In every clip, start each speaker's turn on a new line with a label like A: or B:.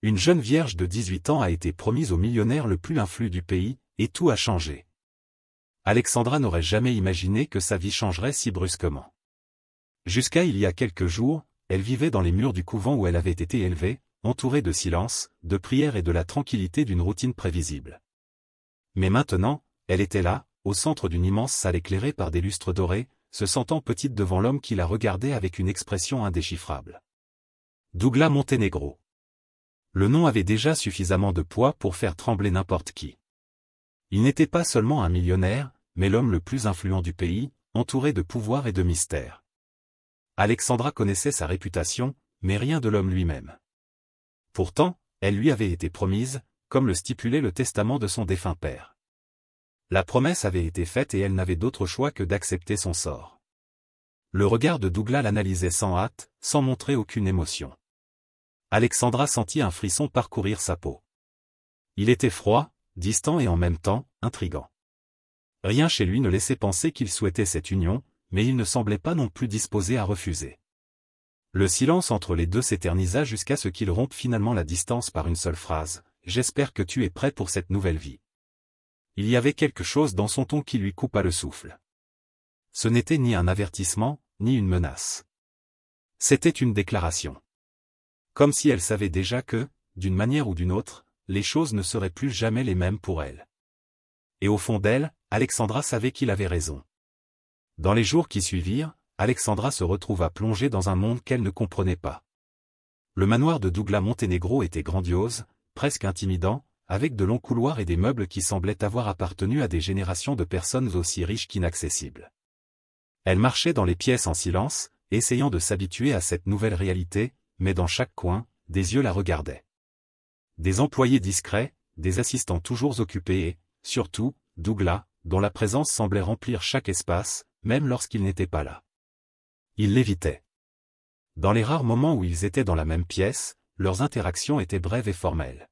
A: Une jeune vierge de 18 ans a été promise au millionnaire le plus influent du pays, et tout a changé. Alexandra n'aurait jamais imaginé que sa vie changerait si brusquement. Jusqu'à il y a quelques jours, elle vivait dans les murs du couvent où elle avait été élevée, entourée de silence, de prières et de la tranquillité d'une routine prévisible. Mais maintenant, elle était là, au centre d'une immense salle éclairée par des lustres dorés, se sentant petite devant l'homme qui la regardait avec une expression indéchiffrable. Douglas Montenegro. Le nom avait déjà suffisamment de poids pour faire trembler n'importe qui. Il n'était pas seulement un millionnaire, mais l'homme le plus influent du pays, entouré de pouvoir et de mystère. Alexandra connaissait sa réputation, mais rien de l'homme lui-même. Pourtant, elle lui avait été promise, comme le stipulait le testament de son défunt père. La promesse avait été faite et elle n'avait d'autre choix que d'accepter son sort. Le regard de Douglas l'analysait sans hâte, sans montrer aucune émotion. Alexandra sentit un frisson parcourir sa peau. Il était froid, distant et en même temps, intrigant. Rien chez lui ne laissait penser qu'il souhaitait cette union, mais il ne semblait pas non plus disposé à refuser. Le silence entre les deux s'éternisa jusqu'à ce qu'il rompe finalement la distance par une seule phrase. « J'espère que tu es prêt pour cette nouvelle vie. » Il y avait quelque chose dans son ton qui lui coupa le souffle. Ce n'était ni un avertissement, ni une menace. C'était une déclaration. Comme si elle savait déjà que, d'une manière ou d'une autre, les choses ne seraient plus jamais les mêmes pour elle. Et au fond d'elle, Alexandra savait qu'il avait raison. Dans les jours qui suivirent, Alexandra se retrouva plongée dans un monde qu'elle ne comprenait pas. Le manoir de Douglas Montenegro était grandiose, presque intimidant, avec de longs couloirs et des meubles qui semblaient avoir appartenu à des générations de personnes aussi riches qu'inaccessibles. Elle marchait dans les pièces en silence, essayant de s'habituer à cette nouvelle réalité, mais dans chaque coin, des yeux la regardaient. Des employés discrets, des assistants toujours occupés et, surtout, Douglas, dont la présence semblait remplir chaque espace, même lorsqu'il n'était pas là. Ils l'évitaient. Dans les rares moments où ils étaient dans la même pièce, leurs interactions étaient brèves et formelles.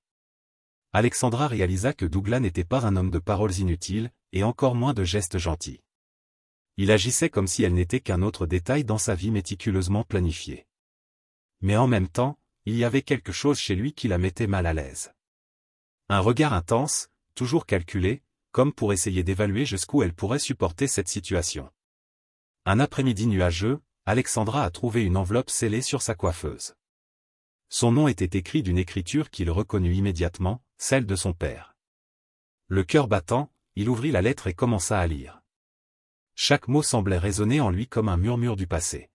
A: Alexandra réalisa que Douglas n'était pas un homme de paroles inutiles, et encore moins de gestes gentils. Il agissait comme si elle n'était qu'un autre détail dans sa vie méticuleusement planifiée. Mais en même temps, il y avait quelque chose chez lui qui la mettait mal à l'aise. Un regard intense, toujours calculé, comme pour essayer d'évaluer jusqu'où elle pourrait supporter cette situation. Un après-midi nuageux, Alexandra a trouvé une enveloppe scellée sur sa coiffeuse. Son nom était écrit d'une écriture qu'il reconnut immédiatement, celle de son père. Le cœur battant, il ouvrit la lettre et commença à lire. Chaque mot semblait résonner en lui comme un murmure du passé.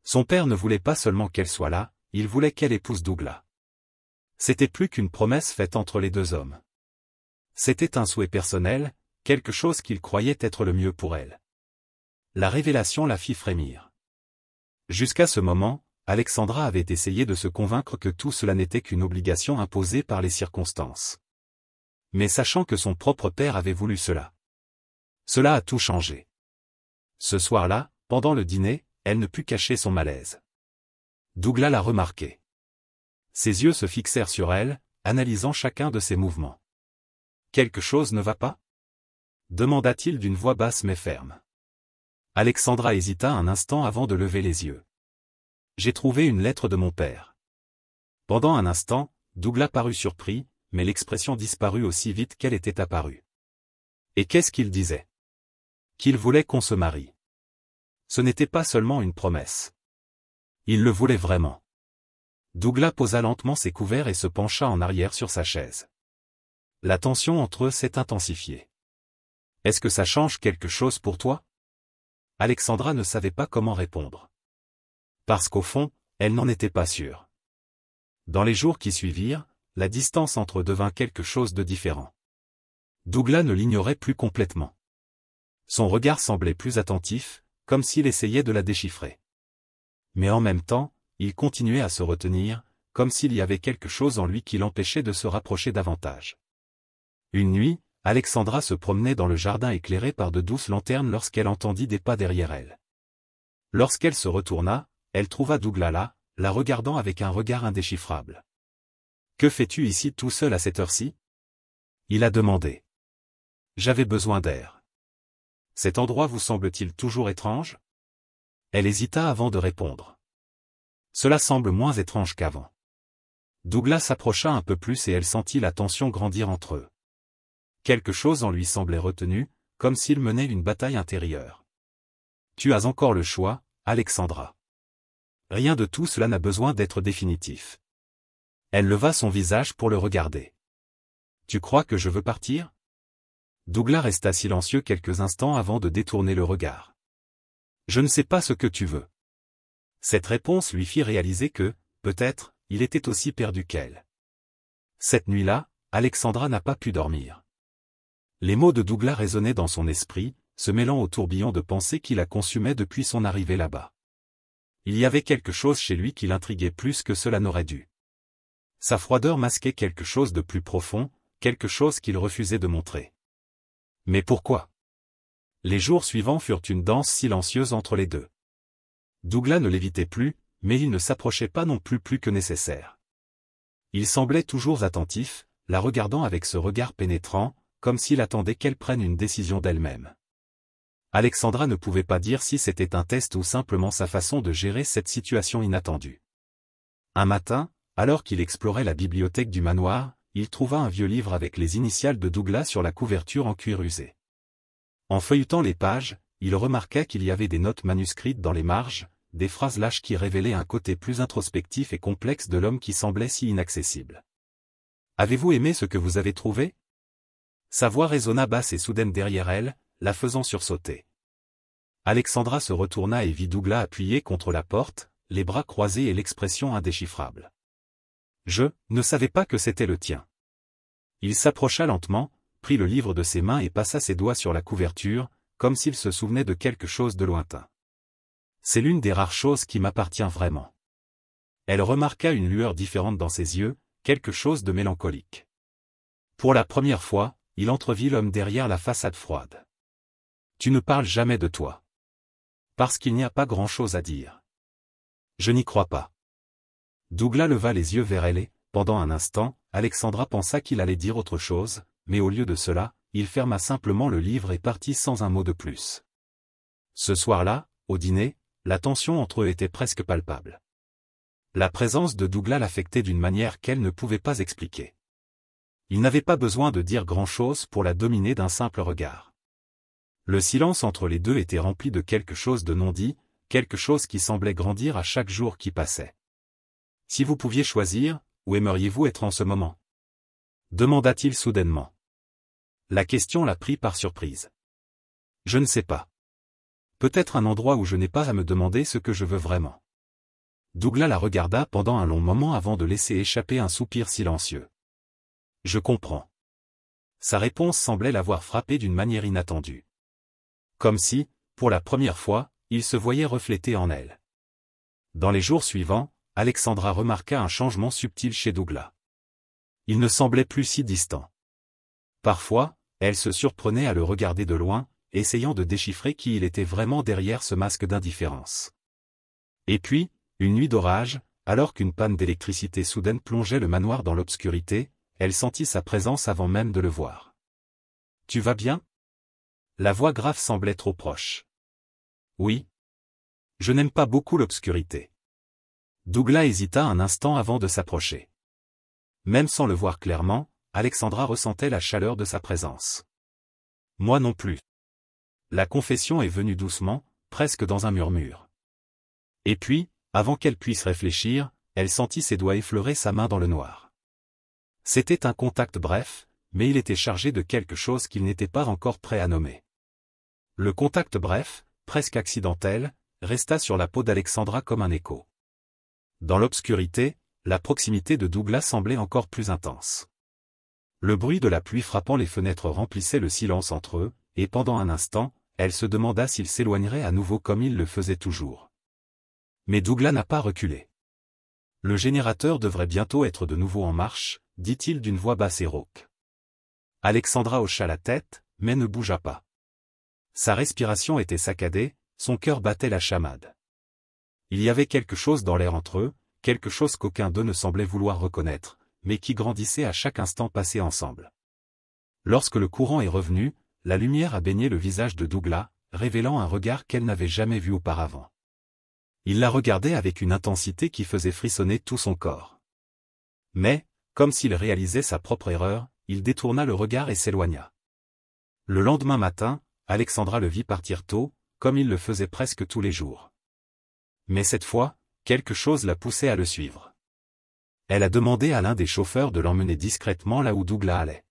A: Son père ne voulait pas seulement qu'elle soit là, il voulait qu'elle épouse Douglas. C'était plus qu'une promesse faite entre les deux hommes. C'était un souhait personnel, quelque chose qu'il croyait être le mieux pour elle. La révélation la fit frémir. Jusqu'à ce moment, Alexandra avait essayé de se convaincre que tout cela n'était qu'une obligation imposée par les circonstances. Mais sachant que son propre père avait voulu cela. Cela a tout changé. Ce soir-là, pendant le dîner, elle ne put cacher son malaise. Douglas la remarquait. Ses yeux se fixèrent sur elle, analysant chacun de ses mouvements. « Quelque chose ne va pas ?» demanda-t-il d'une voix basse mais ferme. Alexandra hésita un instant avant de lever les yeux. « J'ai trouvé une lettre de mon père. » Pendant un instant, Douglas parut surpris, mais l'expression disparut aussi vite qu'elle était apparue. Et qu'est-ce qu'il disait? Qu'il voulait qu'on se marie. Ce n'était pas seulement une promesse. Il le voulait vraiment. Douglas posa lentement ses couverts et se pencha en arrière sur sa chaise. La tension entre eux s'est intensifiée. « Est-ce que ça change quelque chose pour toi ?» Alexandra ne savait pas comment répondre. Parce qu'au fond, elle n'en était pas sûre. Dans les jours qui suivirent, la distance entre eux devint quelque chose de différent. Douglas ne l'ignorait plus complètement. Son regard semblait plus attentif, comme s'il essayait de la déchiffrer. Mais en même temps, il continuait à se retenir, comme s'il y avait quelque chose en lui qui l'empêchait de se rapprocher davantage. Une nuit, Alexandra se promenait dans le jardin éclairé par de douces lanternes lorsqu'elle entendit des pas derrière elle. Lorsqu'elle se retourna, elle trouva Douglas là, la regardant avec un regard indéchiffrable. « Que fais-tu ici tout seul à cette heure-ci » il a demandé. « J'avais besoin d'air. Cet endroit vous semble-t-il toujours étrange » Elle hésita avant de répondre. « Cela semble moins étrange qu'avant. » Douglas s'approcha un peu plus et elle sentit la tension grandir entre eux. Quelque chose en lui semblait retenu, comme s'il menait une bataille intérieure. Tu as encore le choix, Alexandra. Rien de tout cela n'a besoin d'être définitif. Elle leva son visage pour le regarder. Tu crois que je veux partir? Douglas resta silencieux quelques instants avant de détourner le regard. Je ne sais pas ce que tu veux. Cette réponse lui fit réaliser que, peut-être, il était aussi perdu qu'elle. Cette nuit-là, Alexandra n'a pas pu dormir. Les mots de Douglas résonnaient dans son esprit, se mêlant au tourbillon de pensées qui la consumait depuis son arrivée là-bas. Il y avait quelque chose chez lui qui l'intriguait plus que cela n'aurait dû. Sa froideur masquait quelque chose de plus profond, quelque chose qu'il refusait de montrer. Mais pourquoi? Les jours suivants furent une danse silencieuse entre les deux. Douglas ne l'évitait plus, mais il ne s'approchait pas non plus que nécessaire. Il semblait toujours attentif, la regardant avec ce regard pénétrant, comme s'il attendait qu'elle prenne une décision d'elle-même. Alexandra ne pouvait pas dire si c'était un test ou simplement sa façon de gérer cette situation inattendue. Un matin, alors qu'il explorait la bibliothèque du manoir, il trouva un vieux livre avec les initiales de Douglas sur la couverture en cuir usé. En feuilletant les pages, il remarqua qu'il y avait des notes manuscrites dans les marges, des phrases lâches qui révélaient un côté plus introspectif et complexe de l'homme qui semblait si inaccessible. « Avez-vous aimé ce que vous avez trouvé ?» Sa voix résonna basse et soudaine derrière elle, la faisant sursauter. Alexandra se retourna et vit Douglas appuyé contre la porte, les bras croisés et l'expression indéchiffrable. « Je ne savais pas que c'était le tien. » Il s'approcha lentement, prit le livre de ses mains et passa ses doigts sur la couverture, comme s'il se souvenait de quelque chose de lointain. « C'est l'une des rares choses qui m'appartient vraiment. » Elle remarqua une lueur différente dans ses yeux, quelque chose de mélancolique. Pour la première fois, il entrevit l'homme derrière la façade froide. « Tu ne parles jamais de toi. » Parce qu'il n'y a pas grand-chose à dire. Je n'y crois pas. Douglas leva les yeux vers elle et, pendant un instant, Alexandra pensa qu'il allait dire autre chose, mais au lieu de cela, il ferma simplement le livre et partit sans un mot de plus. Ce soir-là, au dîner, la tension entre eux était presque palpable. La présence de Douglas l'affectait d'une manière qu'elle ne pouvait pas expliquer. Il n'avait pas besoin de dire grand-chose pour la dominer d'un simple regard. Le silence entre les deux était rempli de quelque chose de non dit, quelque chose qui semblait grandir à chaque jour qui passait. « Si vous pouviez choisir, où aimeriez-vous être en ce moment ?» demanda-t-il soudainement. La question la prit par surprise. « Je ne sais pas. Peut-être un endroit où je n'ai pas à me demander ce que je veux vraiment. » Douglas la regarda pendant un long moment avant de laisser échapper un soupir silencieux. « Je comprends. » Sa réponse semblait l'avoir frappé d'une manière inattendue. Comme si, pour la première fois, il se voyait reflété en elle. Dans les jours suivants, Alexandra remarqua un changement subtil chez Douglas. Il ne semblait plus si distant. Parfois, elle se surprenait à le regarder de loin, essayant de déchiffrer qui il était vraiment derrière ce masque d'indifférence. Et puis, une nuit d'orage, alors qu'une panne d'électricité soudaine plongeait le manoir dans l'obscurité, elle sentit sa présence avant même de le voir. « Tu vas bien ?» La voix grave semblait trop proche. « Oui. Je n'aime pas beaucoup l'obscurité. » Douglas hésita un instant avant de s'approcher. Même sans le voir clairement, Alexandra ressentait la chaleur de sa présence. « Moi non plus. » La confession est venue doucement, presque dans un murmure. Et puis, avant qu'elle puisse réfléchir, elle sentit ses doigts effleurer sa main dans le noir. C'était un contact bref, mais il était chargé de quelque chose qu'il n'était pas encore prêt à nommer. Le contact bref, presque accidentel, resta sur la peau d'Alexandra comme un écho. Dans l'obscurité, la proximité de Douglas semblait encore plus intense. Le bruit de la pluie frappant les fenêtres remplissait le silence entre eux, et pendant un instant, elle se demanda s'il s'éloignerait à nouveau comme il le faisait toujours. Mais Douglas n'a pas reculé. « Le générateur devrait bientôt être de nouveau en marche, » dit-il d'une voix basse et rauque. Alexandra hocha la tête, mais ne bougea pas. Sa respiration était saccadée, son cœur battait la chamade. Il y avait quelque chose dans l'air entre eux, quelque chose qu'aucun d'eux ne semblait vouloir reconnaître, mais qui grandissait à chaque instant passé ensemble. Lorsque le courant est revenu, la lumière a baigné le visage de Douglas, révélant un regard qu'elle n'avait jamais vu auparavant. Il la regardait avec une intensité qui faisait frissonner tout son corps. Mais, comme s'il réalisait sa propre erreur, il détourna le regard et s'éloigna. Le lendemain matin, Alexandra le vit partir tôt, comme il le faisait presque tous les jours. Mais cette fois, quelque chose la poussait à le suivre. Elle a demandé à l'un des chauffeurs de l'emmener discrètement là où Douglas allait.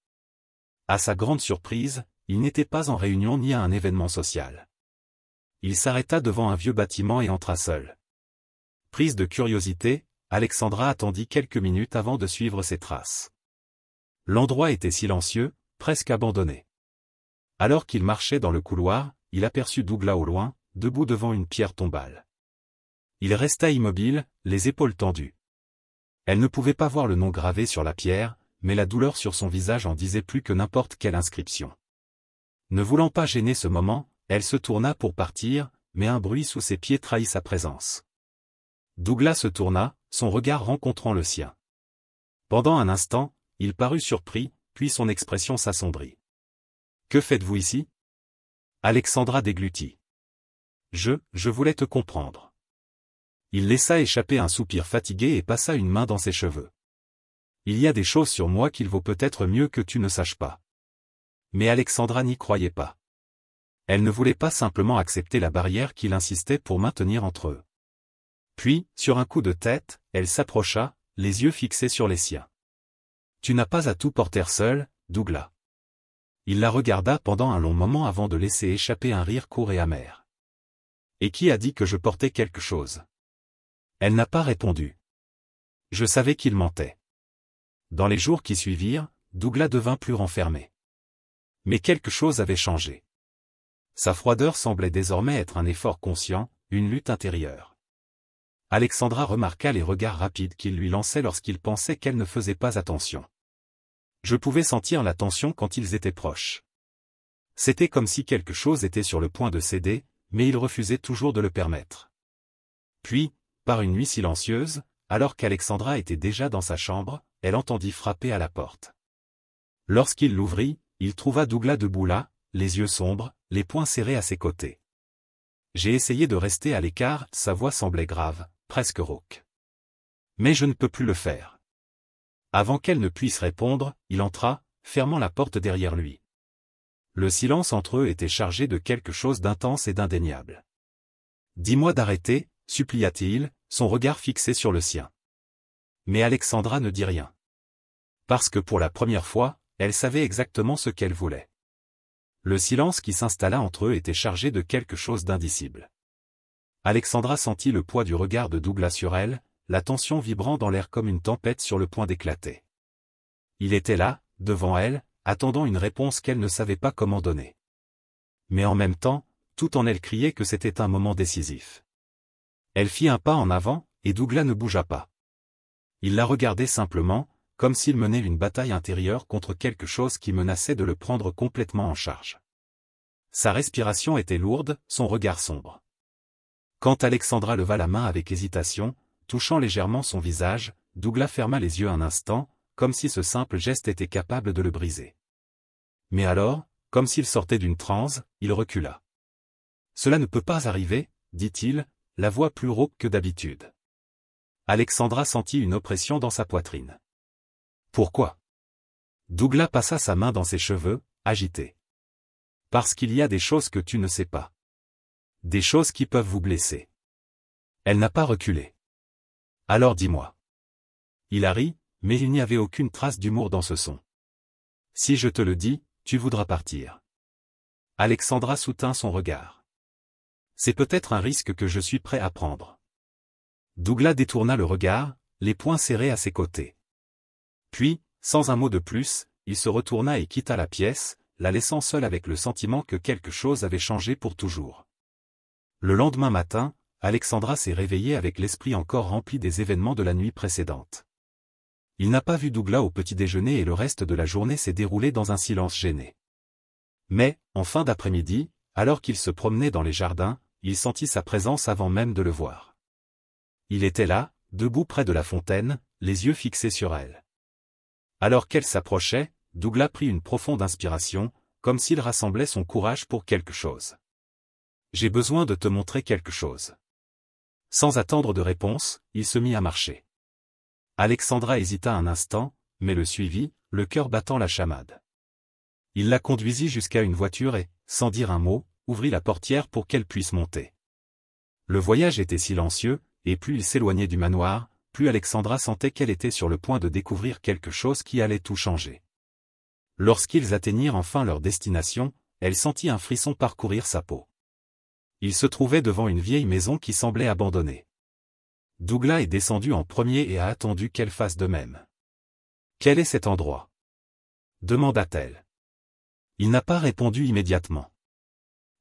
A: À sa grande surprise, il n'était pas en réunion ni à un événement social. Il s'arrêta devant un vieux bâtiment et entra seul. Prise de curiosité, Alexandra attendit quelques minutes avant de suivre ses traces. L'endroit était silencieux, presque abandonné. Alors qu'il marchait dans le couloir, il aperçut Douglas au loin, debout devant une pierre tombale. Il resta immobile, les épaules tendues. Elle ne pouvait pas voir le nom gravé sur la pierre, mais la douleur sur son visage en disait plus que n'importe quelle inscription. Ne voulant pas gêner ce moment, elle se tourna pour partir, mais un bruit sous ses pieds trahit sa présence. Douglas se tourna, son regard rencontrant le sien. Pendant un instant, il parut surpris, puis son expression s'assombrit. « Que faites-vous ici » Alexandra déglutit. « Je voulais te comprendre. » Il laissa échapper un soupir fatigué et passa une main dans ses cheveux. « Il y a des choses sur moi qu'il vaut peut-être mieux que tu ne saches pas. » Mais Alexandra n'y croyait pas. Elle ne voulait pas simplement accepter la barrière qu'il insistait pour maintenir entre eux. Puis, sur un coup de tête, elle s'approcha, les yeux fixés sur les siens. « Tu n'as pas à tout porter seul, Douglas. » Il la regarda pendant un long moment avant de laisser échapper un rire court et amer. « Et qui a dit que je portais quelque chose ?» Elle n'a pas répondu. Je savais qu'il mentait. Dans les jours qui suivirent, Douglas devint plus renfermé. Mais quelque chose avait changé. Sa froideur semblait désormais être un effort conscient, une lutte intérieure. Alexandra remarqua les regards rapides qu'il lui lançait lorsqu'il pensait qu'elle ne faisait pas attention. Je pouvais sentir la tension quand ils étaient proches. C'était comme si quelque chose était sur le point de céder, mais il refusait toujours de le permettre. Puis, par une nuit silencieuse, alors qu'Alexandra était déjà dans sa chambre, elle entendit frapper à la porte. Lorsqu'il l'ouvrit, il trouva Douglas debout là, les yeux sombres, les poings serrés à ses côtés. J'ai essayé de rester à l'écart, sa voix semblait grave, presque rauque. Mais je ne peux plus le faire. Avant qu'elle ne puisse répondre, il entra, fermant la porte derrière lui. Le silence entre eux était chargé de quelque chose d'intense et d'indéniable. « Dis-moi d'arrêter » supplia-t-il, son regard fixé sur le sien. Mais Alexandra ne dit rien. Parce que pour la première fois, elle savait exactement ce qu'elle voulait. Le silence qui s'installa entre eux était chargé de quelque chose d'indicible. Alexandra sentit le poids du regard de Douglas sur elle, la tension vibrant dans l'air comme une tempête sur le point d'éclater. Il était là, devant elle, attendant une réponse qu'elle ne savait pas comment donner. Mais en même temps, tout en elle criait que c'était un moment décisif. Elle fit un pas en avant, et Douglas ne bougea pas. Il la regardait simplement, comme s'il menait une bataille intérieure contre quelque chose qui menaçait de le prendre complètement en charge. Sa respiration était lourde, son regard sombre. Quand Alexandra leva la main avec hésitation, touchant légèrement son visage, Douglas ferma les yeux un instant, comme si ce simple geste était capable de le briser. Mais alors, comme s'il sortait d'une transe, il recula. « Cela ne peut pas arriver, » dit-il, la voix plus rauque que d'habitude. Alexandra sentit une oppression dans sa poitrine. « Pourquoi » Douglas passa sa main dans ses cheveux, agité. « Parce qu'il y a des choses que tu ne sais pas. Des choses qui peuvent vous blesser. » Elle n'a pas reculé. « Alors dis-moi. » Il a ri, mais il n'y avait aucune trace d'humour dans ce son. « Si je te le dis, tu voudras partir. » Alexandra soutint son regard. « C'est peut-être un risque que je suis prêt à prendre. » Douglas détourna le regard, les poings serrés à ses côtés. Puis, sans un mot de plus, il se retourna et quitta la pièce, la laissant seule avec le sentiment que quelque chose avait changé pour toujours. Le lendemain matin, Alexandra s'est réveillée avec l'esprit encore rempli des événements de la nuit précédente. Il n'a pas vu Douglas au petit-déjeuner et le reste de la journée s'est déroulé dans un silence gêné. Mais, en fin d'après-midi, alors qu'il se promenait dans les jardins, il sentit sa présence avant même de le voir. Il était là, debout près de la fontaine, les yeux fixés sur elle. Alors qu'elle s'approchait, Douglas prit une profonde inspiration, comme s'il rassemblait son courage pour quelque chose. « J'ai besoin de te montrer quelque chose. » Sans attendre de réponse, il se mit à marcher. Alexandra hésita un instant, mais le suivit, le cœur battant la chamade. Il la conduisit jusqu'à une voiture et, sans dire un mot, ouvrit la portière pour qu'elle puisse monter. Le voyage était silencieux, et plus il s'éloignait du manoir, plus Alexandra sentait qu'elle était sur le point de découvrir quelque chose qui allait tout changer. Lorsqu'ils atteignirent enfin leur destination, elle sentit un frisson parcourir sa peau. Ils se trouvaient devant une vieille maison qui semblait abandonnée. Douglas est descendu en premier et a attendu qu'elle fasse de même. « Quel est cet endroit » demanda-t-elle. Il n'a pas répondu immédiatement.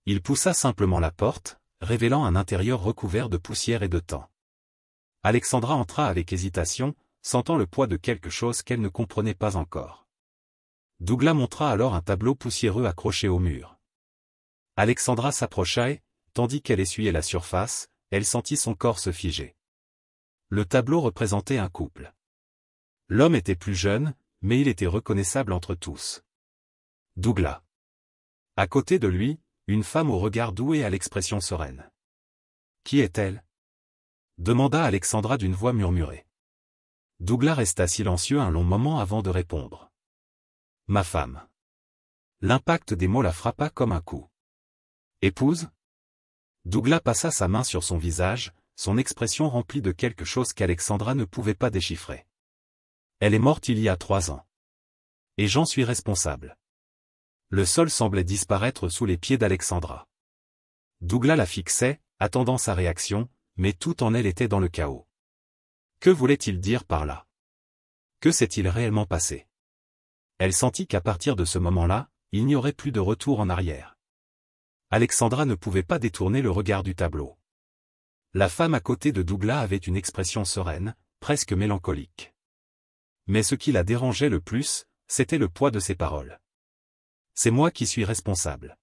A: Il poussa simplement la porte, révélant un intérieur recouvert de poussière et de temps. Alexandra entra avec hésitation, sentant le poids de quelque chose qu'elle ne comprenait pas encore. Douglas montra alors un tableau poussiéreux accroché au mur. Alexandra s'approcha et, tandis qu'elle essuyait la surface, elle sentit son corps se figer. Le tableau représentait un couple. L'homme était plus jeune, mais il était reconnaissable entre tous. Douglas. À côté de lui, une femme au regard doux et à l'expression sereine. Qui est-elle ? Demanda Alexandra d'une voix murmurée. Douglas resta silencieux un long moment avant de répondre. Ma femme. L'impact des mots la frappa comme un coup. Épouse ? Douglas passa sa main sur son visage, son expression remplie de quelque chose qu'Alexandra ne pouvait pas déchiffrer. Elle est morte il y a 3 ans. Et j'en suis responsable. Le sol semblait disparaître sous les pieds d'Alexandra. Douglas la fixait, attendant sa réaction, mais tout en elle était dans le chaos. Que voulait-il dire par là ? Que s'est-il réellement passé ? Elle sentit qu'à partir de ce moment-là, il n'y aurait plus de retour en arrière. Alexandra ne pouvait pas détourner le regard du tableau. La femme à côté de Douglas avait une expression sereine, presque mélancolique. Mais ce qui la dérangeait le plus, c'était le poids de ses paroles. C'est moi qui suis responsable.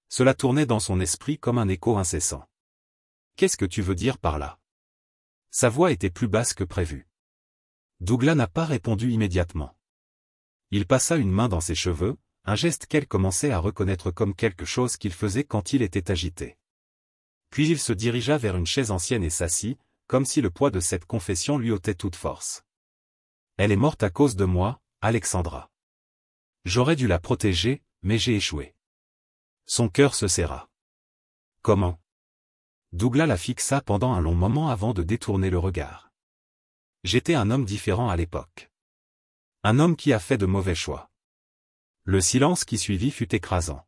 A: Cela tournait dans son esprit comme un écho incessant. Qu'est-ce que tu veux dire par là ? Sa voix était plus basse que prévu. Douglas n'a pas répondu immédiatement. Il passa une main dans ses cheveux, un geste qu'elle commençait à reconnaître comme quelque chose qu'il faisait quand il était agité. Puis il se dirigea vers une chaise ancienne et s'assit, comme si le poids de cette confession lui ôtait toute force. Elle est morte à cause de moi, Alexandra. J'aurais dû la protéger, mais j'ai échoué. Son cœur se serra. Comment ? Douglas la fixa pendant un long moment avant de détourner le regard. J'étais un homme différent à l'époque. Un homme qui a fait de mauvais choix. Le silence qui suivit fut écrasant.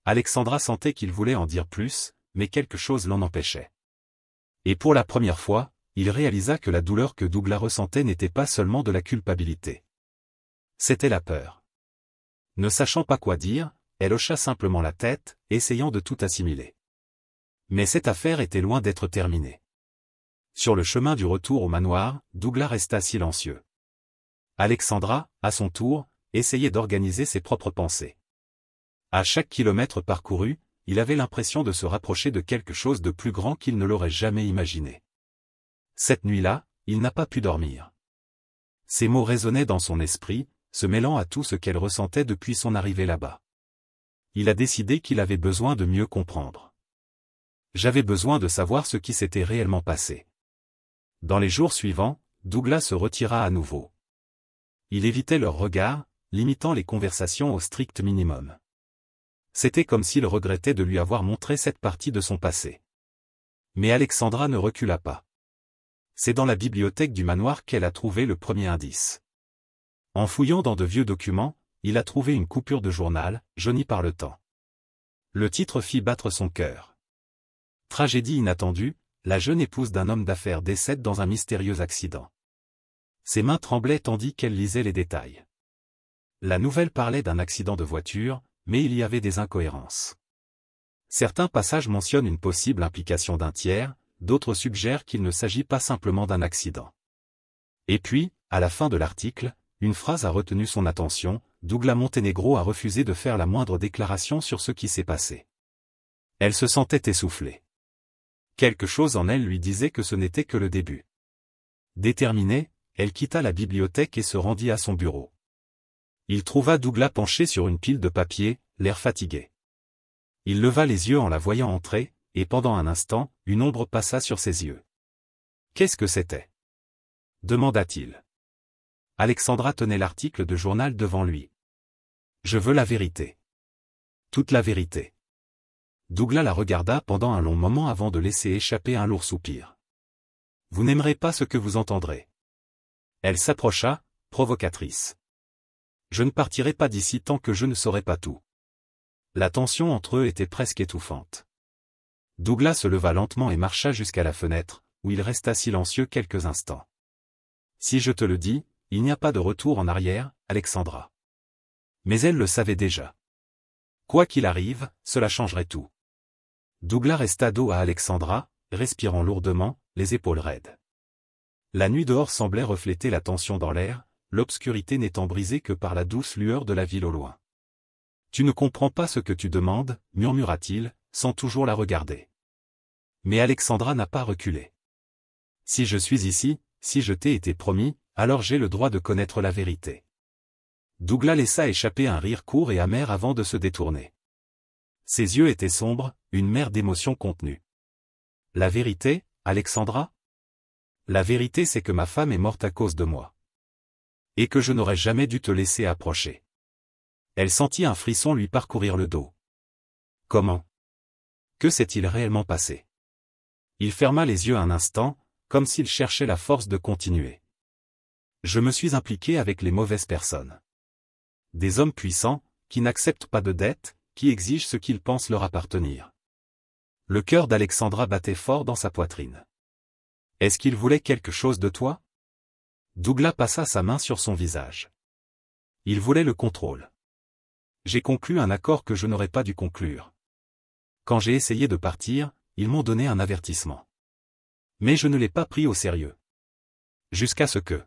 A: Alexandra sentait qu'il voulait en dire plus, mais quelque chose l'en empêchait. Et pour la première fois, il réalisa que la douleur que Douglas ressentait n'était pas seulement de la culpabilité. C'était la peur. Ne sachant pas quoi dire, elle hocha simplement la tête, essayant de tout assimiler. Mais cette affaire était loin d'être terminée. Sur le chemin du retour au manoir, Douglas resta silencieux. Alexandra, à son tour, essayait d'organiser ses propres pensées. À chaque kilomètre parcouru, il avait l'impression de se rapprocher de quelque chose de plus grand qu'il ne l'aurait jamais imaginé. Cette nuit-là, il n'a pas pu dormir. Ces mots résonnaient dans son esprit, se mêlant à tout ce qu'elle ressentait depuis son arrivée là-bas. Il a décidé qu'il avait besoin de mieux comprendre. J'avais besoin de savoir ce qui s'était réellement passé. Dans les jours suivants, Douglas se retira à nouveau. Il évitait leurs regards, limitant les conversations au strict minimum. C'était comme s'il regrettait de lui avoir montré cette partie de son passé. Mais Alexandra ne recula pas. C'est dans la bibliothèque du manoir qu'elle a trouvé le premier indice. En fouillant dans de vieux documents, il a trouvé une coupure de journal, jaunie par le temps. Le titre fit battre son cœur. Tragédie inattendue, la jeune épouse d'un homme d'affaires décède dans un mystérieux accident. Ses mains tremblaient tandis qu'elle lisait les détails. La nouvelle parlait d'un accident de voiture, mais il y avait des incohérences. Certains passages mentionnent une possible implication d'un tiers, d'autres suggèrent qu'il ne s'agit pas simplement d'un accident. Et puis, à la fin de l'article, une phrase a retenu son attention, Douglas Montenegro a refusé de faire la moindre déclaration sur ce qui s'est passé. Elle se sentait essoufflée. Quelque chose en elle lui disait que ce n'était que le début. Déterminée, elle quitta la bibliothèque et se rendit à son bureau. Il trouva Douglas penché sur une pile de papier, l'air fatigué. Il leva les yeux en la voyant entrer, et pendant un instant, une ombre passa sur ses yeux. Qu'est-ce que c'était ? demanda-t-il. Alexandra tenait l'article de journal devant lui. Je veux la vérité. Toute la vérité. Douglas la regarda pendant un long moment avant de laisser échapper un lourd soupir. Vous n'aimerez pas ce que vous entendrez. Elle s'approcha, provocatrice. Je ne partirai pas d'ici tant que je ne saurai pas tout. La tension entre eux était presque étouffante. Douglas se leva lentement et marcha jusqu'à la fenêtre, où il resta silencieux quelques instants. Si je te le dis, il n'y a pas de retour en arrière, Alexandra. Mais elle le savait déjà. Quoi qu'il arrive, cela changerait tout. Douglas resta dos à Alexandra, respirant lourdement, les épaules raides. La nuit dehors semblait refléter la tension dans l'air, l'obscurité n'étant brisée que par la douce lueur de la ville au loin. Tu ne comprends pas ce que tu demandes, murmura-t-il, sans toujours la regarder. Mais Alexandra n'a pas reculé. Si je suis ici, si je t'ai été promis, alors j'ai le droit de connaître la vérité. Douglas laissa échapper un rire court et amer avant de se détourner. Ses yeux étaient sombres, une mer d'émotions contenues. La vérité, Alexandra? La vérité c'est que ma femme est morte à cause de moi. Et que je n'aurais jamais dû te laisser approcher. Elle sentit un frisson lui parcourir le dos. Comment? Que s'est-il réellement passé? Il ferma les yeux un instant, comme s'il cherchait la force de continuer. Je me suis impliqué avec les mauvaises personnes. Des hommes puissants, qui n'acceptent pas de dettes, qui exigent ce qu'ils pensent leur appartenir. Le cœur d'Alexandra battait fort dans sa poitrine. Est-ce qu'il voulait quelque chose de toi? Douglas passa sa main sur son visage. Il voulait le contrôle. J'ai conclu un accord que je n'aurais pas dû conclure. Quand j'ai essayé de partir, ils m'ont donné un avertissement. Mais je ne l'ai pas pris au sérieux. Jusqu'à ce que...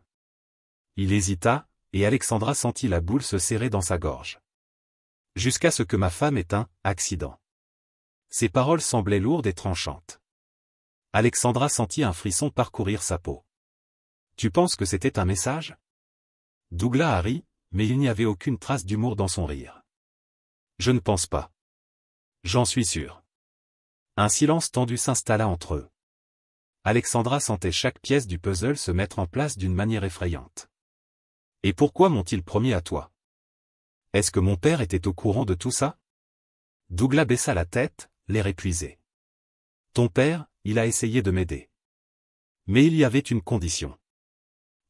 A: Il hésita, et Alexandra sentit la boule se serrer dans sa gorge. Jusqu'à ce que ma femme ait un accident. Ses paroles semblaient lourdes et tranchantes. Alexandra sentit un frisson parcourir sa peau. Tu penses que c'était un message? Douglas a ri, mais il n'y avait aucune trace d'humour dans son rire. Je ne pense pas. J'en suis sûr. Un silence tendu s'installa entre eux. Alexandra sentait chaque pièce du puzzle se mettre en place d'une manière effrayante. Et pourquoi m'ont-ils promis à toi? Est-ce que mon père était au courant de tout ça? Douglas baissa la tête, l'air épuisé. Ton père, il a essayé de m'aider. Mais il y avait une condition.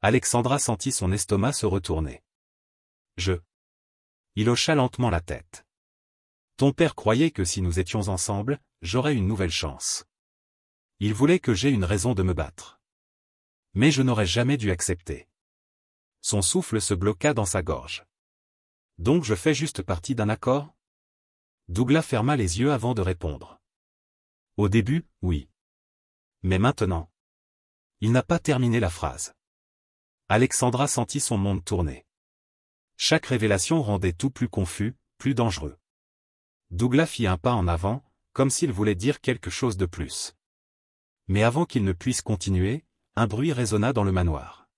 A: Alexandra sentit son estomac se retourner. Il hocha lentement la tête. Ton père croyait que si nous étions ensemble, j'aurais une nouvelle chance. Il voulait que j'aie une raison de me battre. Mais je n'aurais jamais dû accepter. Son souffle se bloqua dans sa gorge. Donc je fais juste partie d'un accord? Douglas ferma les yeux avant de répondre. Au début, oui. Mais maintenant. Il n'a pas terminé la phrase. Alexandra sentit son monde tourner. Chaque révélation rendait tout plus confus, plus dangereux. Douglas fit un pas en avant, comme s'il voulait dire quelque chose de plus. Mais avant qu'il ne puisse continuer, un bruit résonna dans le manoir.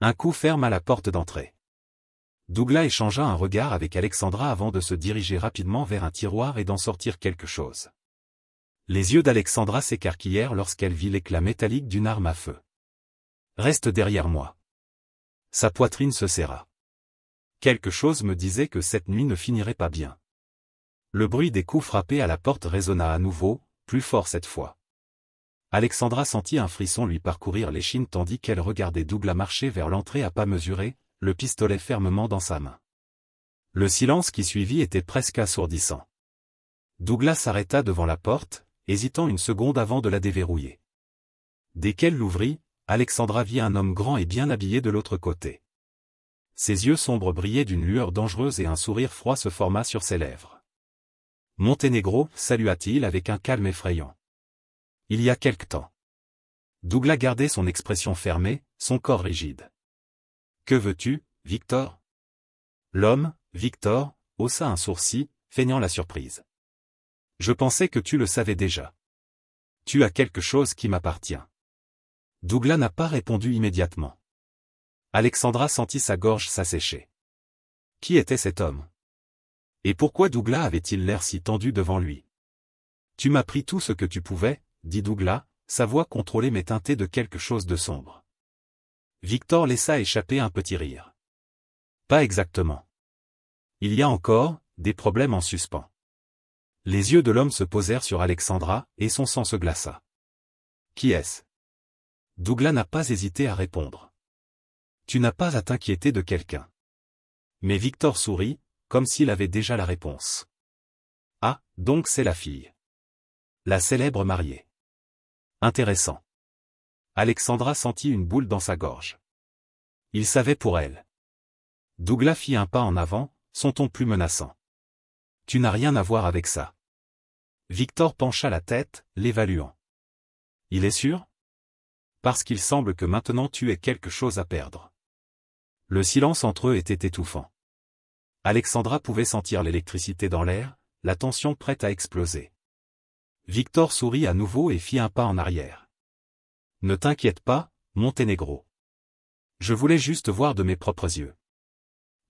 A: Un coup ferme à la porte d'entrée. Douglas échangea un regard avec Alexandra avant de se diriger rapidement vers un tiroir et d'en sortir quelque chose. Les yeux d'Alexandra s'écarquillèrent lorsqu'elle vit l'éclat métallique d'une arme à feu. Reste derrière moi. Sa poitrine se serra. Quelque chose me disait que cette nuit ne finirait pas bien. Le bruit des coups frappés à la porte résonna à nouveau, plus fort cette fois. Alexandra sentit un frisson lui parcourir l'échine tandis qu'elle regardait Douglas marcher vers l'entrée à pas mesurés, le pistolet fermement dans sa main. Le silence qui suivit était presque assourdissant. Douglas s'arrêta devant la porte, hésitant une seconde avant de la déverrouiller. Dès qu'elle l'ouvrit, Alexandra vit un homme grand et bien habillé de l'autre côté. Ses yeux sombres brillaient d'une lueur dangereuse et un sourire froid se forma sur ses lèvres. Monténégro, salua-t-il avec un calme effrayant. Il y a quelque temps. Douglas gardait son expression fermée, son corps rigide. Que veux-tu, Victor? L'homme, Victor, haussa un sourcil, feignant la surprise. Je pensais que tu le savais déjà. Tu as quelque chose qui m'appartient. Douglas n'a pas répondu immédiatement. Alexandra sentit sa gorge s'assécher. Qui était cet homme? Et pourquoi Douglas avait-il l'air si tendu devant lui? Tu m'as pris tout ce que tu pouvais, dit Douglas, sa voix contrôlée mais teintée de quelque chose de sombre. Victor laissa échapper un petit rire. Pas exactement. Il y a encore des problèmes en suspens. Les yeux de l'homme se posèrent sur Alexandra, et son sang se glaça. Qui est-ce? Douglas n'a pas hésité à répondre. Tu n'as pas à t'inquiéter de quelqu'un. Mais Victor sourit, comme s'il avait déjà la réponse. Ah, donc c'est la fille. La célèbre mariée. Intéressant. Alexandra sentit une boule dans sa gorge. Il savait pour elle. Douglas fit un pas en avant, son ton plus menaçant. Tu n'as rien à voir avec ça. Victor pencha la tête, l'évaluant. Il est sûr? Parce qu'il semble que maintenant tu aies quelque chose à perdre. Le silence entre eux était étouffant. Alexandra pouvait sentir l'électricité dans l'air, la tension prête à exploser. Victor sourit à nouveau et fit un pas en arrière. Ne t'inquiète pas, Monténégro. Je voulais juste voir de mes propres yeux.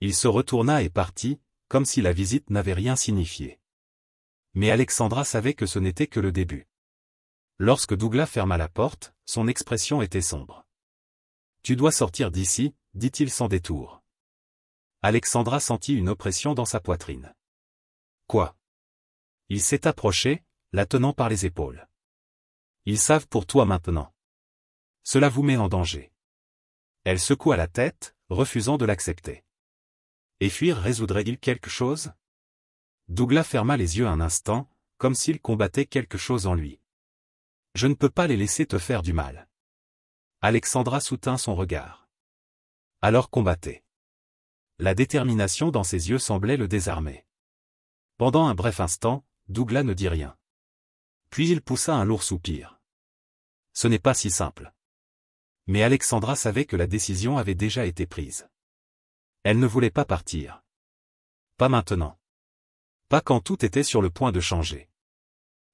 A: Il se retourna et partit, comme si la visite n'avait rien signifié. Mais Alexandra savait que ce n'était que le début. Lorsque Douglas ferma la porte, son expression était sombre. Tu dois sortir d'ici, dit-il sans détour. Alexandra sentit une oppression dans sa poitrine. Quoi? Il s'est approché, la tenant par les épaules. Ils savent pour toi maintenant. Cela vous met en danger. Elle secoua la tête, refusant de l'accepter. Et fuir résoudrait-il quelque chose? Douglas ferma les yeux un instant, comme s'il combattait quelque chose en lui. Je ne peux pas les laisser te faire du mal. Alexandra soutint son regard. Alors combattez. La détermination dans ses yeux semblait le désarmer. Pendant un bref instant, Douglas ne dit rien. Puis il poussa un lourd soupir. Ce n'est pas si simple. Mais Alexandra savait que la décision avait déjà été prise. Elle ne voulait pas partir. Pas maintenant. Pas quand tout était sur le point de changer.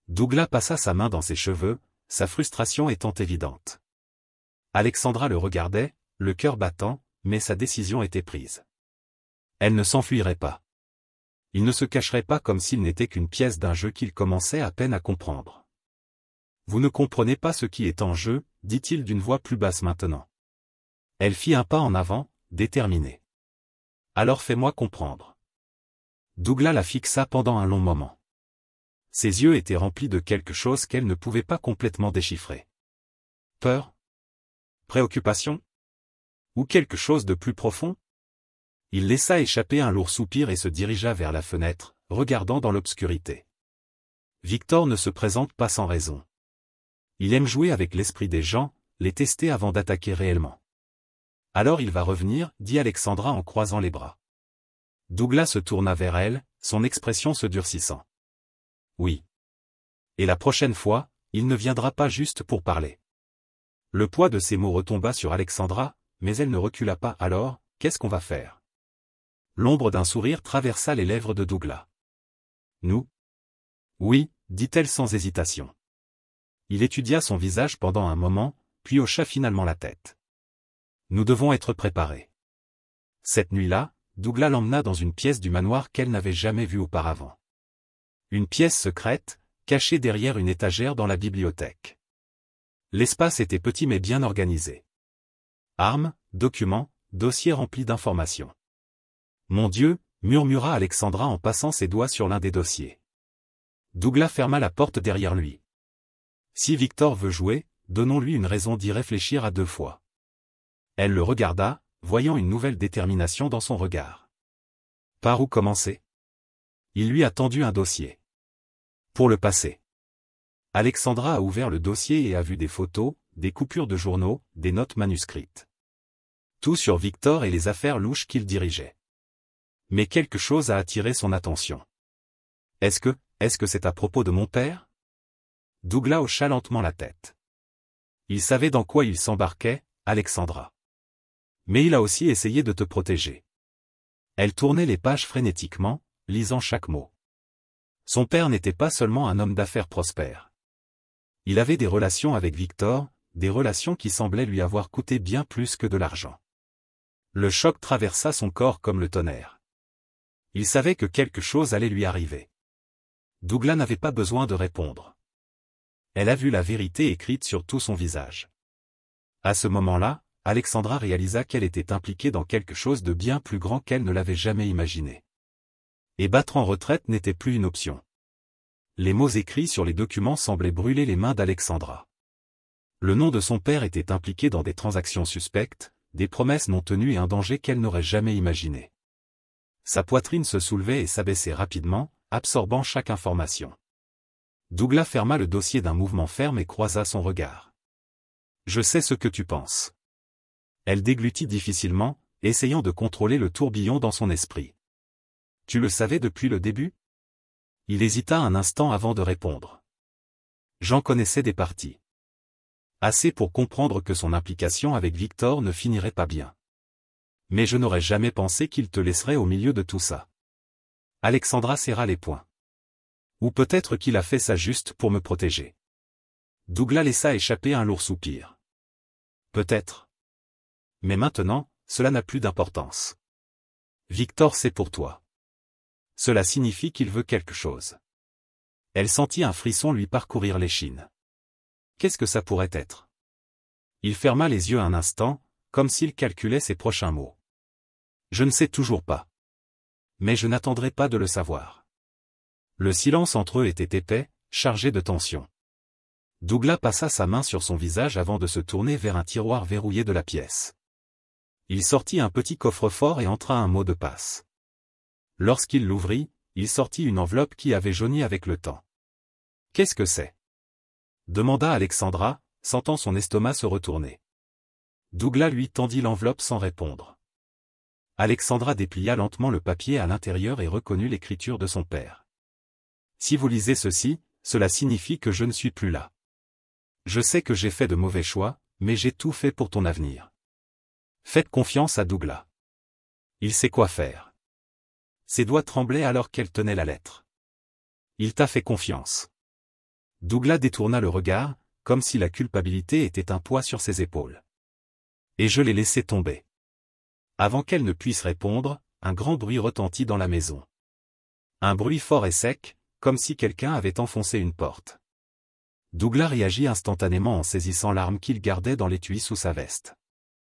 A: Douglas passa sa main dans ses cheveux, sa frustration étant évidente. Alexandra le regardait, le cœur battant, mais sa décision était prise. Elle ne s'enfuirait pas. Il ne se cacherait pas comme s'il n'était qu'une pièce d'un jeu qu'il commençait à peine à comprendre. Vous ne comprenez pas ce qui est en jeu, dit-il d'une voix plus basse maintenant. Elle fit un pas en avant, déterminée. Alors fais-moi comprendre. Douglas la fixa pendant un long moment. Ses yeux étaient remplis de quelque chose qu'elle ne pouvait pas complètement déchiffrer. Peur? Préoccupation? Ou quelque chose de plus profond? Il laissa échapper un lourd soupir et se dirigea vers la fenêtre, regardant dans l'obscurité. Victor ne se présente pas sans raison. Il aime jouer avec l'esprit des gens, les tester avant d'attaquer réellement. Alors il va revenir, dit Alexandra en croisant les bras. Douglas se tourna vers elle, son expression se durcissant. Oui. Et la prochaine fois, il ne viendra pas juste pour parler. Le poids de ces mots retomba sur Alexandra, mais elle ne recula pas. Alors, qu'est-ce qu'on va faire? L'ombre d'un sourire traversa les lèvres de Douglas. Nous? Oui, dit-elle sans hésitation. Il étudia son visage pendant un moment, puis hocha finalement la tête. Nous devons être préparés. Cette nuit-là, Douglas l'emmena dans une pièce du manoir qu'elle n'avait jamais vue auparavant. Une pièce secrète, cachée derrière une étagère dans la bibliothèque. L'espace était petit mais bien organisé. Armes, documents, dossiers remplis d'informations. Mon Dieu, murmura Alexandra en passant ses doigts sur l'un des dossiers. Douglas ferma la porte derrière lui. Si Victor veut jouer, donnons-lui une raison d'y réfléchir à 2 fois. Elle le regarda, voyant une nouvelle détermination dans son regard. Par où commencer? Il lui a tendu un dossier. Pour le passé. Alexandra a ouvert le dossier et a vu des photos, des coupures de journaux, des notes manuscrites. Tout sur Victor et les affaires louches qu'il dirigeait. Mais quelque chose a attiré son attention. Est-ce que c'est à propos de mon père? Douglas hocha lentement la tête. Il savait dans quoi il s'embarquait, Alexandra. Mais il a aussi essayé de te protéger. Elle tournait les pages frénétiquement, lisant chaque mot. Son père n'était pas seulement un homme d'affaires prospère. Il avait des relations avec Victor, des relations qui semblaient lui avoir coûté bien plus que de l'argent. Le choc traversa son corps comme le tonnerre. Il savait que quelque chose allait lui arriver. Douglas n'avait pas besoin de répondre. Elle a vu la vérité écrite sur tout son visage. À ce moment-là, Alexandra réalisa qu'elle était impliquée dans quelque chose de bien plus grand qu'elle ne l'avait jamais imaginé. Et battre en retraite n'était plus une option. Les mots écrits sur les documents semblaient brûler les mains d'Alexandra. Le nom de son père était impliqué dans des transactions suspectes, des promesses non tenues et un danger qu'elle n'aurait jamais imaginé. Sa poitrine se soulevait et s'abaissait rapidement, absorbant chaque information. Douglas ferma le dossier d'un mouvement ferme et croisa son regard. « Je sais ce que tu penses. » Elle déglutit difficilement, essayant de contrôler le tourbillon dans son esprit. « Tu le savais depuis le début ?» Il hésita un instant avant de répondre. « J'en connaissais des parties. Assez pour comprendre que son implication avec Victor ne finirait pas bien. Mais je n'aurais jamais pensé qu'il te laisserait au milieu de tout ça. » Alexandra serra les poings. Ou peut-être qu'il a fait ça juste pour me protéger. Douglas laissa échapper un lourd soupir. Peut-être. Mais maintenant, cela n'a plus d'importance. Victor, c'est pour toi. Cela signifie qu'il veut quelque chose. Elle sentit un frisson lui parcourir l'échine. Qu'est-ce que ça pourrait être? Il ferma les yeux un instant, comme s'il calculait ses prochains mots. Je ne sais toujours pas. Mais je n'attendrai pas de le savoir. Le silence entre eux était épais, chargé de tension. Douglas passa sa main sur son visage avant de se tourner vers un tiroir verrouillé de la pièce. Il sortit un petit coffre-fort et entra un mot de passe. Lorsqu'il l'ouvrit, il sortit une enveloppe qui avait jauni avec le temps. « Qu'est-ce que c'est ?» demanda Alexandra, sentant son estomac se retourner. Douglas lui tendit l'enveloppe sans répondre. Alexandra déplia lentement le papier à l'intérieur et reconnut l'écriture de son père. « Si vous lisez ceci, cela signifie que je ne suis plus là. Je sais que j'ai fait de mauvais choix, mais j'ai tout fait pour ton avenir. Faites confiance à Douglas. Il sait quoi faire. » Ses doigts tremblaient alors qu'elle tenait la lettre. « Il t'a fait confiance. » Douglas détourna le regard, comme si la culpabilité était un poids sur ses épaules. « Et je l'ai laissé tomber. » Avant qu'elle ne puisse répondre, un grand bruit retentit dans la maison. Un bruit fort et sec, comme si quelqu'un avait enfoncé une porte. Douglas réagit instantanément en saisissant l'arme qu'il gardait dans l'étui sous sa veste.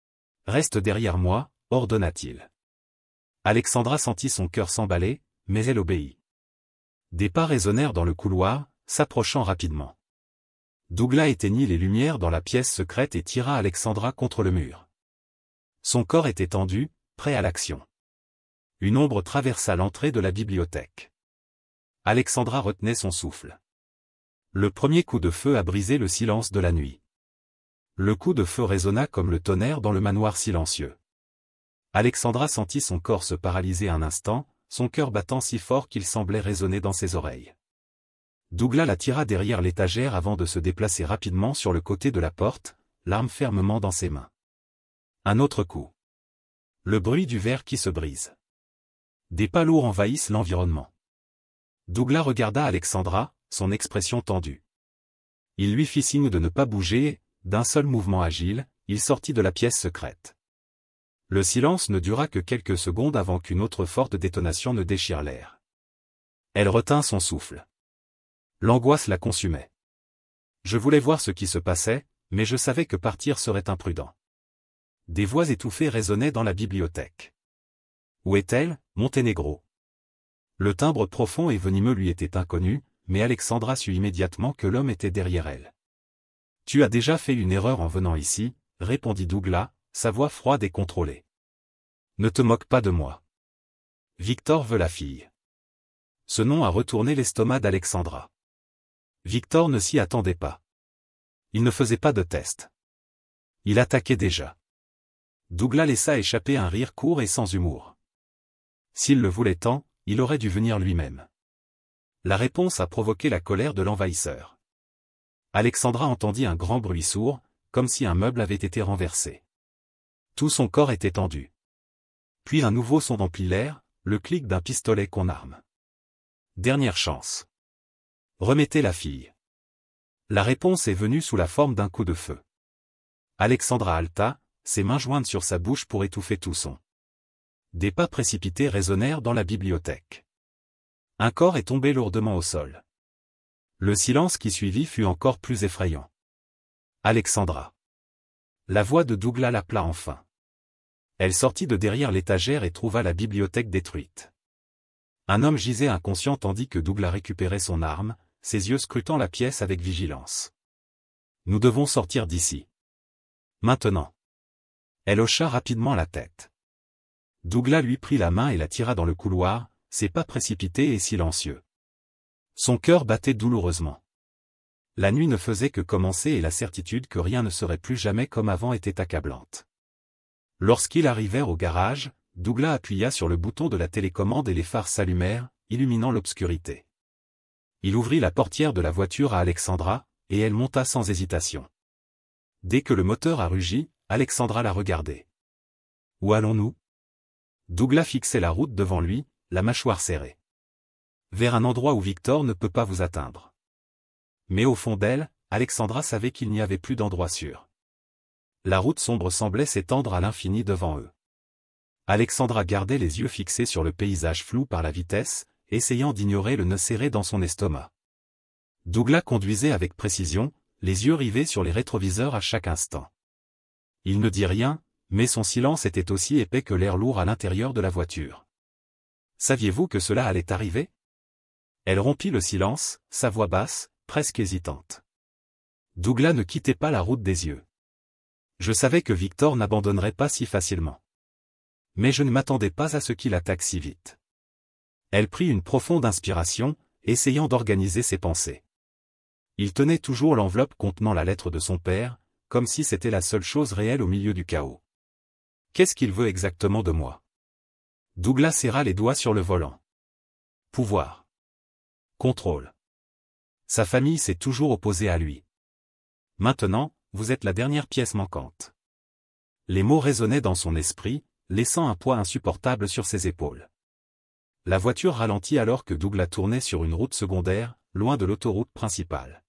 A: « Reste derrière moi, » ordonna-t-il. Alexandra sentit son cœur s'emballer, mais elle obéit. Des pas résonnèrent dans le couloir, s'approchant rapidement. Douglas éteignit les lumières dans la pièce secrète et tira Alexandra contre le mur. Son corps était tendu, prêt à l'action. Une ombre traversa l'entrée de la bibliothèque. Alexandra retenait son souffle. Le premier coup de feu a brisé le silence de la nuit. Le coup de feu résonna comme le tonnerre dans le manoir silencieux. Alexandra sentit son corps se paralyser un instant, son cœur battant si fort qu'il semblait résonner dans ses oreilles. Douglas la tira derrière l'étagère avant de se déplacer rapidement sur le côté de la porte, l'arme fermement dans ses mains. Un autre coup. Le bruit du verre qui se brise. Des pas lourds envahissent l'environnement. Douglas regarda Alexandra, son expression tendue. Il lui fit signe de ne pas bouger et, d'un seul mouvement agile, il sortit de la pièce secrète. Le silence ne dura que quelques secondes avant qu'une autre forte détonation ne déchire l'air. Elle retint son souffle. L'angoisse la consumait. Je voulais voir ce qui se passait, mais je savais que partir serait imprudent. Des voix étouffées résonnaient dans la bibliothèque. Où est-elle, Monténégro? Le timbre profond et venimeux lui était inconnu, mais Alexandra sut immédiatement que l'homme était derrière elle. « Tu as déjà fait une erreur en venant ici, » répondit Douglas, sa voix froide et contrôlée. « Ne te moque pas de moi. Victor veut la fille. » Ce nom a retourné l'estomac d'Alexandra. Victor ne s'y attendait pas. Il ne faisait pas de test. Il attaquait déjà. Douglas laissa échapper un rire court et sans humour. S'il le voulait tant, il aurait dû venir lui-même. La réponse a provoqué la colère de l'envahisseur. Alexandra entendit un grand bruit sourd, comme si un meuble avait été renversé. Tout son corps était tendu. Puis un nouveau son emplit l'air, le clic d'un pistolet qu'on arme. Dernière chance. Remettez la fille. La réponse est venue sous la forme d'un coup de feu. Alexandra halta, ses mains jointes sur sa bouche pour étouffer tout son. Des pas précipités résonnèrent dans la bibliothèque. Un corps est tombé lourdement au sol. Le silence qui suivit fut encore plus effrayant. Alexandra. La voix de Douglas l'appela enfin. Elle sortit de derrière l'étagère et trouva la bibliothèque détruite. Un homme gisait inconscient tandis que Douglas récupérait son arme, ses yeux scrutant la pièce avec vigilance. « Nous devons sortir d'ici. Maintenant. » Elle hocha rapidement la tête. Douglas lui prit la main et la tira dans le couloir, ses pas précipités et silencieux. Son cœur battait douloureusement. La nuit ne faisait que commencer et la certitude que rien ne serait plus jamais comme avant était accablante. Lorsqu'ils arrivèrent au garage, Douglas appuya sur le bouton de la télécommande et les phares s'allumèrent, illuminant l'obscurité. Il ouvrit la portière de la voiture à Alexandra, et elle monta sans hésitation. Dès que le moteur a rugi, Alexandra la regardait. « Où allons-nous » Douglas fixait la route devant lui, la mâchoire serrée. « Vers un endroit où Victor ne peut pas vous atteindre. » Mais au fond d'elle, Alexandra savait qu'il n'y avait plus d'endroit sûr. La route sombre semblait s'étendre à l'infini devant eux. Alexandra gardait les yeux fixés sur le paysage flou par la vitesse, essayant d'ignorer le nœud serré dans son estomac. Douglas conduisait avec précision, les yeux rivés sur les rétroviseurs à chaque instant. Il ne dit rien, mais son silence était aussi épais que l'air lourd à l'intérieur de la voiture. « Saviez-vous que cela allait arriver » Elle rompit le silence, sa voix basse, presque hésitante. Douglas ne quittait pas la route des yeux. Je savais que Victor n'abandonnerait pas si facilement. Mais je ne m'attendais pas à ce qu'il attaque si vite. Elle prit une profonde inspiration, essayant d'organiser ses pensées. Il tenait toujours l'enveloppe contenant la lettre de son père, comme si c'était la seule chose réelle au milieu du chaos. Qu'est-ce qu'il veut exactement de moi? Douglas serra les doigts sur le volant. Pouvoir. Contrôle. Sa famille s'est toujours opposée à lui. Maintenant, vous êtes la dernière pièce manquante. Les mots résonnaient dans son esprit, laissant un poids insupportable sur ses épaules. La voiture ralentit alors que Douglas tournait sur une route secondaire, loin de l'autoroute principale.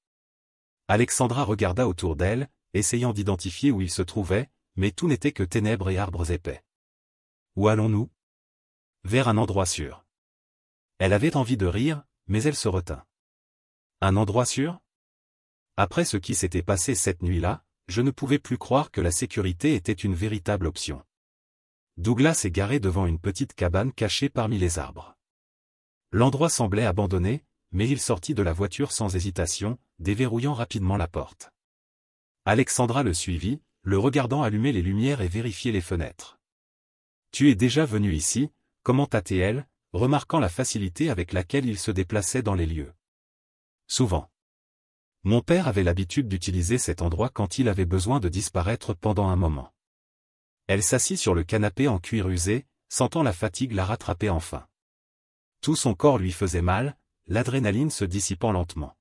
A: Alexandra regarda autour d'elle, essayant d'identifier où il se trouvait, mais tout n'était que ténèbres et arbres épais. Où allons-nous? Vers un endroit sûr. Elle avait envie de rire, mais elle se retint. Un endroit sûr? Après ce qui s'était passé cette nuit-là, je ne pouvais plus croire que la sécurité était une véritable option. Douglas s'est garé devant une petite cabane cachée parmi les arbres. L'endroit semblait abandonné, mais il sortit de la voiture sans hésitation, déverrouillant rapidement la porte. Alexandra le suivit, le regardant allumer les lumières et vérifier les fenêtres. « Tu es déjà venu ici » commenta-t-elle, remarquant la facilité avec laquelle il se déplaçait dans les lieux. « Souvent. Mon père avait l'habitude d'utiliser cet endroit quand il avait besoin de disparaître pendant un moment. » Elle s'assit sur le canapé en cuir usé, sentant la fatigue la rattraper enfin. Tout son corps lui faisait mal, l'adrénaline se dissipant lentement.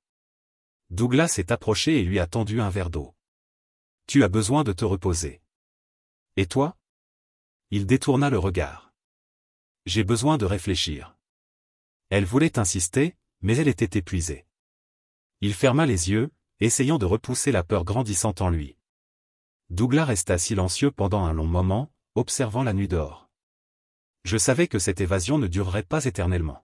A: Douglas s'est approché et lui a tendu un verre d'eau. « Tu as besoin de te reposer. »« Et toi ?» Il détourna le regard. « J'ai besoin de réfléchir. » Elle voulait insister, mais elle était épuisée. Il ferma les yeux, essayant de repousser la peur grandissante en lui. Douglas resta silencieux pendant un long moment, observant la nuit dehors. Je savais que cette évasion ne durerait pas éternellement.